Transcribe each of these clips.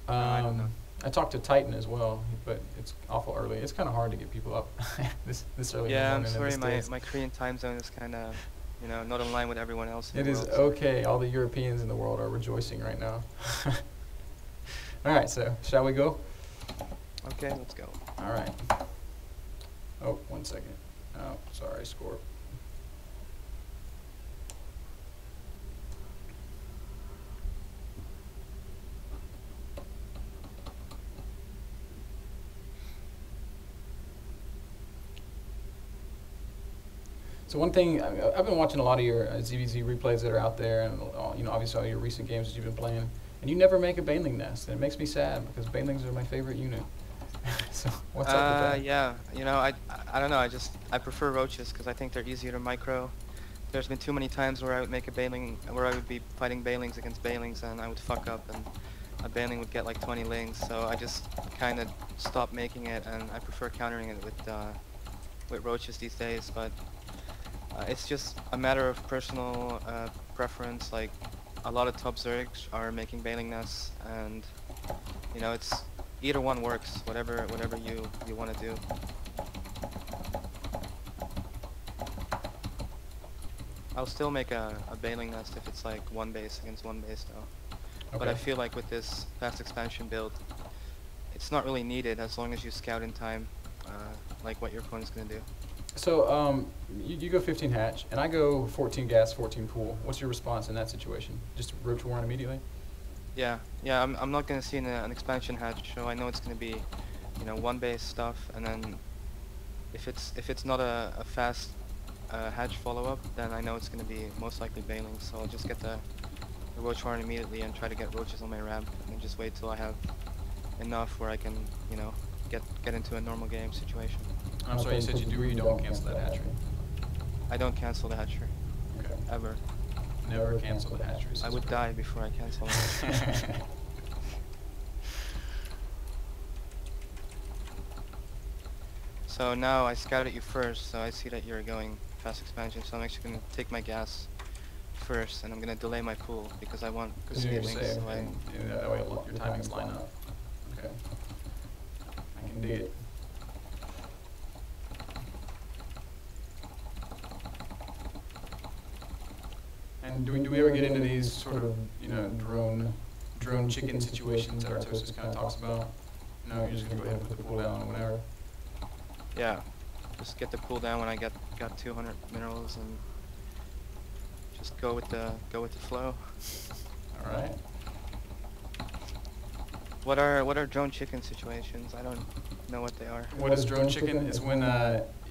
I don't know. I talked to Titan as well, but it's awful early. It's kind of hard to get people up this early in the Yeah, I'm morning in the sorry, States. my Korean time zone is kind of, you know, not in line with everyone else in It the is world. So. okay. All the Europeans in the world are rejoicing right now. All right, so shall we go? Okay, let's go. All right. Oh, 1 second. Oh, sorry, Scorp. So one thing, I've been watching a lot of your ZvZ replays that are out there, and you know, obviously all your recent games that you've been playing, and you never make a Baneling nest, and it makes me sad because Banelings are my favorite unit. So what's up with that? Yeah, you know, I don't know. I prefer roaches because I think they're easier to micro. There's been too many times where I would make a baneling, where I would be fighting banelings against banelings, and I would fuck up, and a baneling would get like 20 lings. So I just kind of stopped making it, and I prefer countering it with roaches these days. But it's just a matter of personal preference. Like a lot of top zergs are making baneling nests, and you know, it's either one works. Whatever you want to do. I'll still make a baneling nest if it's like one base against one base though. Okay. But I feel like with this fast expansion build, it's not really needed as long as you scout in time, like what your opponent's gonna do. So you go 15 hatch, and I go 14 gas, 14 pool. What's your response in that situation? Just Roach Warren immediately? Yeah, I'm not gonna see an expansion hatch, so I know it's gonna be, you know, one base stuff, and then if it's not a fast hatch follow-up, then I know it's going to be most likely baneling, so I'll just get the roach horn immediately and try to get roaches on my ramp, and just wait till I have enough where I can, you know, get into a normal game situation. I'm sorry, you said you do or you don't cancel that hatchery? I don't cancel the hatchery. Okay. Ever. Never cancel the hatchery. I would die before I cancel it. So now I scouted you first, so I see that you're going fast expansion, so I'm actually going to take my gas first, and I'm going to delay my pool because I want Speedling, Speedling, so that way your timings line up. Okay. I can dig it. And do we ever get into these sort of, you know, drone chicken situations that Artosis kind of talks about? No, you're just going to go ahead and put the pool down whenever? yeah, just get the pool down when I got 200 minerals and just go with the flow. All right. What are drone chicken situations? I don't know what they are. What is drone chicken? Is when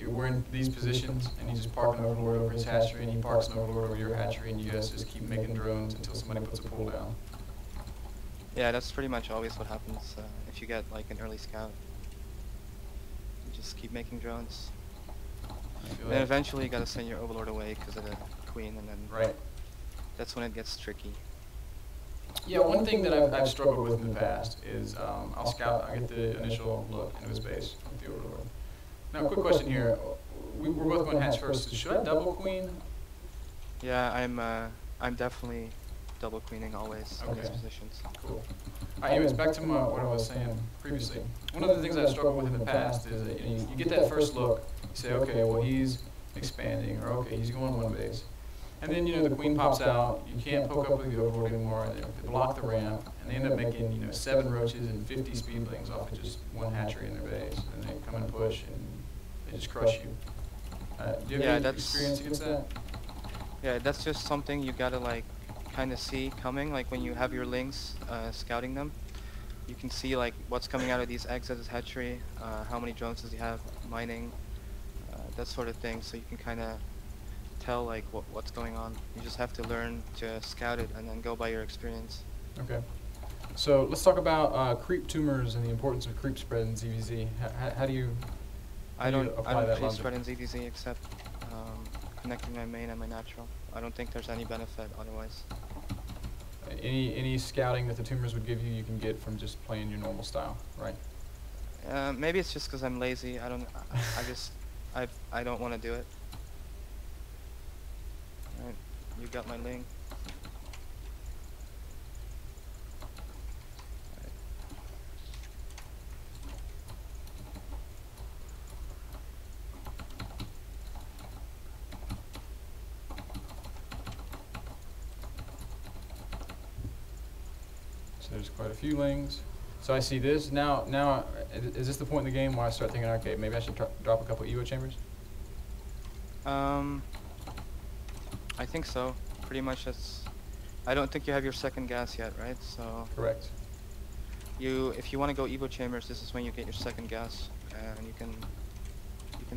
we're in these positions and you just park an overlord over his hatchery and he parks an overlord over your hatchery and you guys just keep making drones until somebody puts a pool down. Yeah, that's pretty much always what happens if you get like an early scout. You just keep making drones. Then eventually you gotta send your overlord away because of the queen, and then right. That's when it gets tricky. Yeah, one thing that I've struggled with in the past is I'll scout, I get the initial look into his base with the overlord. Now, quick question here. We're both going hatch first. So should I double queen? Yeah, I'm definitely double queening always in these positions. Cool. Alright, anyways, back to what I was saying previously. One of the things I've struggled with in the past is that you get that first look, you say, okay, well he's expanding, or okay, he's going one base. And then, you know, the queen pops out, you can't poke up with the overlord anymore, they block the ramp, and they end up making, you know, 7 roaches and 50 speedlings off of just one hatchery in their base. And they come and push, and they just crush you. Do you have any experience against that? Yeah, that's just something you gotta, like, kind of see coming. Like, when you have your lings scouting them, you can see, like, what's coming out of these eggs at his hatchery, how many drones does he have mining, that sort of thing, so you can kind of tell like what's going on. You just have to learn to scout it and then go by your experience. Okay. So let's talk about creep tumors and the importance of creep spread in ZvZ. How do you I don't apply creep spread in ZvZ except connecting my main and my natural. I don't think there's any benefit otherwise. Any scouting that the tumors would give you, you can get from just playing your normal style, right? Maybe it's just because I'm lazy. I don't want to do it. Alright, you got my Ling. So there's quite a few Lings. So I see this. Now, is this the point in the game where I start thinking, okay, maybe I should drop a couple Evo chambers? I think so. Pretty much it's... I don't think you have your second gas yet, right? So... Correct. If you want to go Evo chambers, this is when you get your second gas, and you can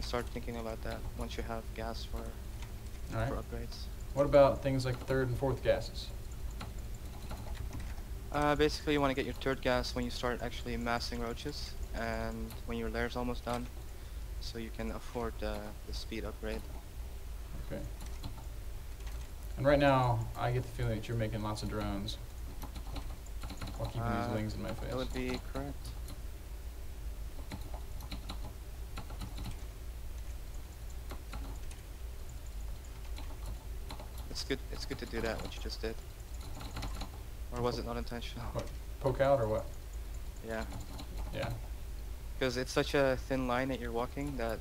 start thinking about that once you have gas for upgrades. What about things like third and fourth gases? Basically, you want to get your third gas when you start actually amassing roaches, and when your lair's almost done, so you can afford the speed upgrade. Okay. And right now, I get the feeling that you're making lots of drones while keeping these Lings in my face. That would be correct. It's good to do that, what you just did. Or was it not intentional? What, poke out or what? Yeah. Yeah. Because it's such a thin line that you're walking that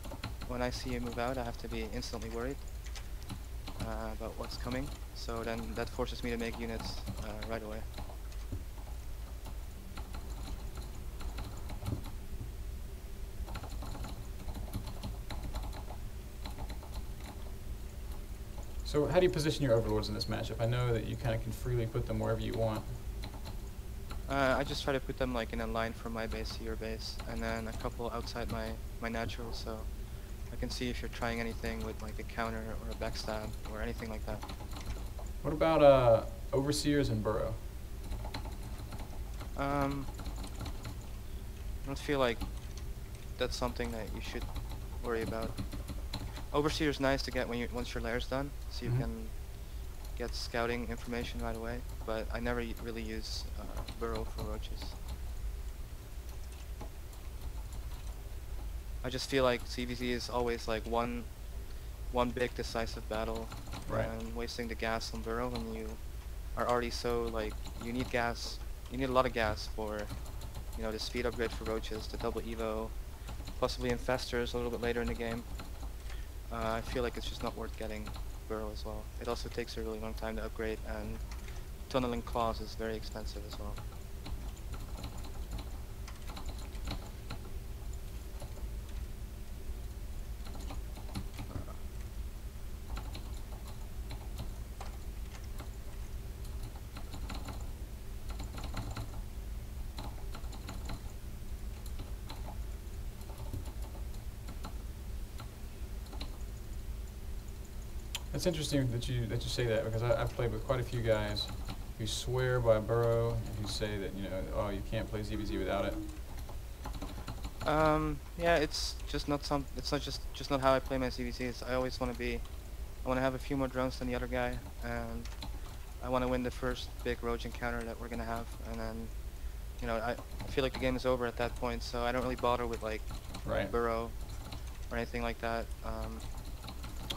when I see you move out, I have to be instantly worried about what's coming. So then that forces me to make units right away. So how do you position your overlords in this matchup? I know that you kind of can freely put them wherever you want. I just try to put them like in a line from my base to your base, and then a couple outside my natural, so I can see if you're trying anything with like a counter or a backstab or anything like that. What about overseers and burrow? I don't feel like that's something that you should worry about. Overseer is nice to get once your lair's done, so you can get scouting information right away, but I never really use burrow for roaches. I just feel like ZvZ is always like one big decisive battle, and wasting the gas on burrow when you are already so like you need gas. You need a lot of gas for the speed upgrade for roaches, the double evo, possibly infestors a little bit later in the game. I feel like it's just not worth getting burrow as well. It also takes a really long time to upgrade, and tunneling claws is very expensive as well. It's interesting that you say that, because I've played with quite a few guys who swear by burrow and who say that oh, you can't play ZvZ without it. Yeah, it's just not just not how I play my ZvZs. I always want to have a few more drones than the other guy, and I want to win the first big roach encounter that we're gonna have, and then I feel like the game is over at that point, so I don't really bother with like burrow or anything like that.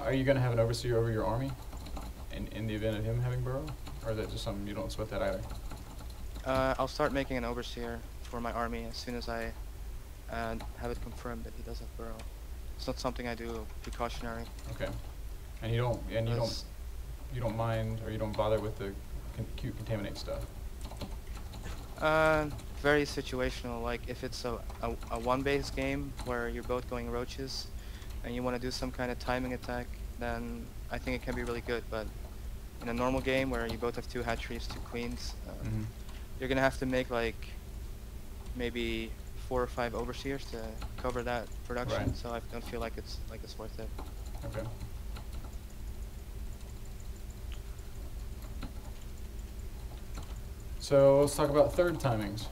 Are you going to have an overseer over your army in the event of him having burrow? Or is that just something you don't sweat that either? I'll start making an overseer for my army as soon as I have it confirmed that he does have burrow. It's not something I do precautionary. Okay. And you don't mind, or you don't bother with the cute contaminate stuff? Very situational. Like if it's a one-base game where you're both going roaches, and you want to do some kind of timing attack, then I think it can be really good. But in a normal game where you both have two hatcheries, two queens, you're gonna have to make like maybe 4 or 5 overseers to cover that production. So I don't feel like it's worth it. Okay. So let's talk about third timings.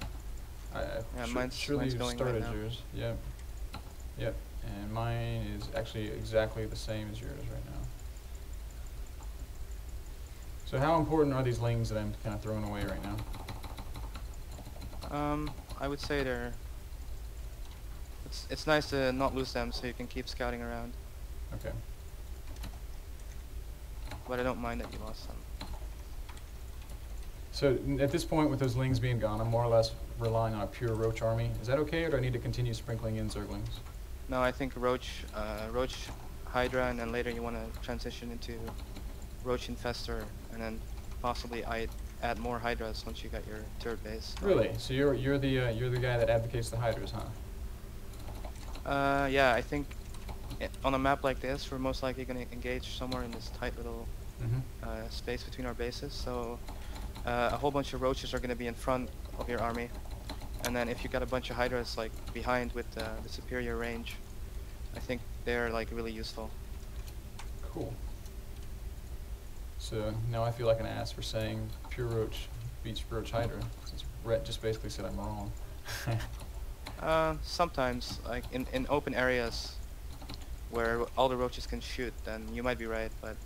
Mine's you've going started right now. yours. Yep. Yep. And mine is actually exactly the same as yours right now. So how important are these Lings that I'm kind of throwing away right now? I would say it's nice to not lose them, so you can keep scouting around. Okay. But I don't mind that you lost them. So at this point, with those Lings being gone, I'm more or less relying on a pure Roach army. Is that okay, or do I need to continue sprinkling in Zerglings? No, I think Roach, Hydra, and then later you want to transition into Roach Infestor, and then possibly add more hydras once you got your turret base. Really? So you're the guy that advocates the hydras, huh? Yeah, I think on a map like this, we're most likely going to engage somewhere in this tight little space between our bases. So a whole bunch of roaches are going to be in front of your army, and then if you got a bunch of hydras like behind with the superior range, I think they're like really useful. Cool. So now I feel like an ass for saying pure roach beats roach hydra, since Rhett just basically said I'm wrong. Sometimes, like in open areas where all the roaches can shoot, then you might be right, but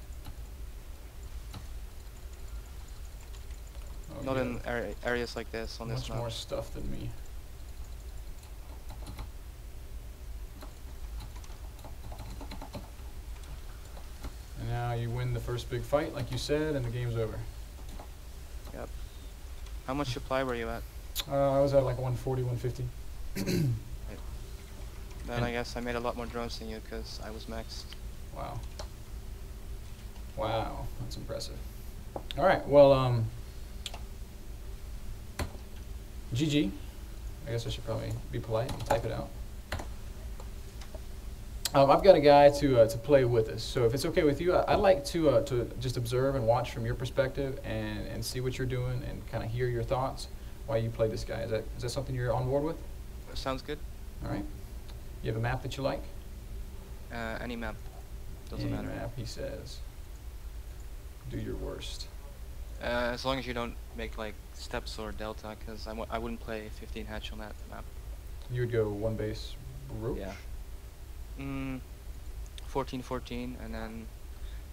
not in areas like this on this map. Much more stuff than me. And now you win the first big fight, like you said, and the game's over. Yep. How much supply were you at? I was at like 140, 150. Then I guess I made a lot more drones than you because I was maxed. Wow. Wow, that's impressive. All right, well, GG. I guess I should probably be polite and type it out. I've got a guy to play with us, so if it's okay with you, I'd like to just observe and watch from your perspective and see what you're doing and kind of hear your thoughts while you play this guy. Is that something you're on board with? Sounds good. All right. You have a map that you like? Any map. Doesn't Any matter. map, he says. Do your worst. As long as you don't make like steps or delta, because I wouldn't play 15 hatch on that map. You would go one base roach? Yeah. 14-14, and then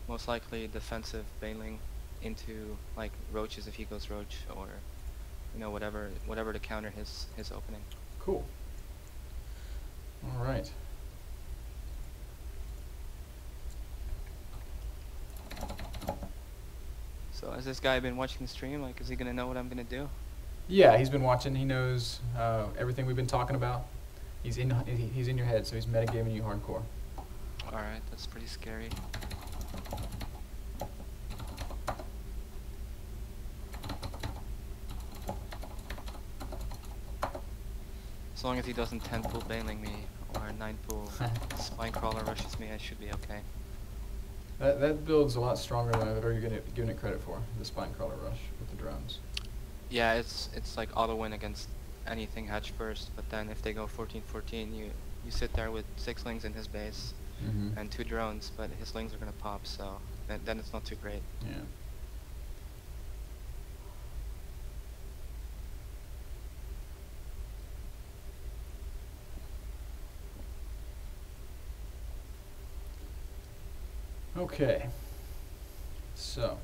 most likely defensive Bling into like roaches if he goes roach, or you know whatever to counter his opening. Cool. All right. So has this guy been watching the stream? Like, is he gonna know what I'm gonna do? Yeah, he's been watching. He knows everything we've been talking about. He's in your head, so he's metagaming you hardcore. All right, that's pretty scary. As long as he doesn't 10 pool bailing me or 9 pool spine crawler rushes me, I should be okay. That build's a lot stronger than I've ever given it credit for, the spine crawler rush with the drones. Yeah, it's like auto win against anything hatch first, but then if they go 14-14, you sit there with 6 lings in his base and 2 drones, but his lings are gonna pop, so then it's not too great. Yeah. Okay, so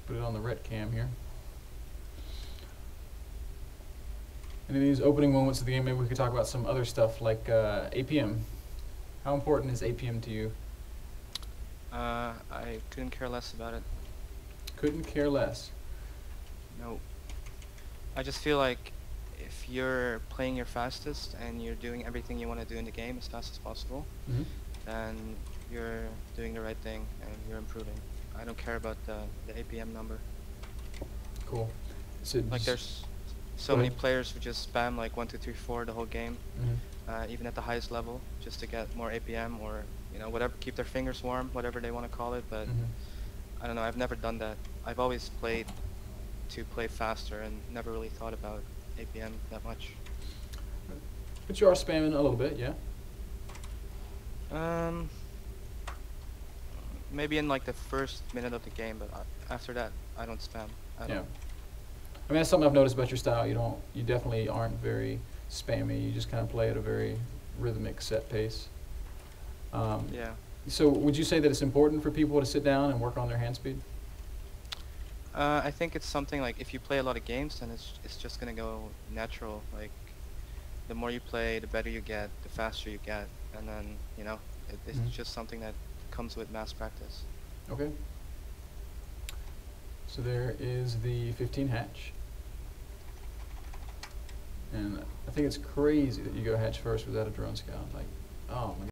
put it on the ret cam here. And in these opening moments of the game, maybe we could talk about some other stuff like APM. How important is APM to you? I couldn't care less about it. Couldn't care less. No. I just feel like if you're playing your fastest and you're doing everything you want to do in the game as fast as possible, then you're doing the right thing and you're improving. I don't care about the APM number. Cool. So like there's so many players who just spam like 1, 2, 3, 4 the whole game, even at the highest level, just to get more APM or you know whatever, keep their fingers warm, whatever they want to call it. But I don't know. I've never done that. I've always played to play faster and never really thought about APM that much. But you are spamming a little bit, yeah? Maybe in like the first minute of the game, but after that, I don't spam. I mean, that's something I've noticed about your style. You definitely aren't very spammy. You just kind of play at a very rhythmic, set pace. Yeah. So would you say that it's important for people to sit down and work on their hand speed? I think it's something like if you play a lot of games, then it's just gonna go natural. Like the more you play, the better you get, the faster you get, and then you know it's just something that comes with mass practice. Okay. So there is the 15 hatch. And I think it's crazy that you go hatch first without a drone scout. Like, oh my God.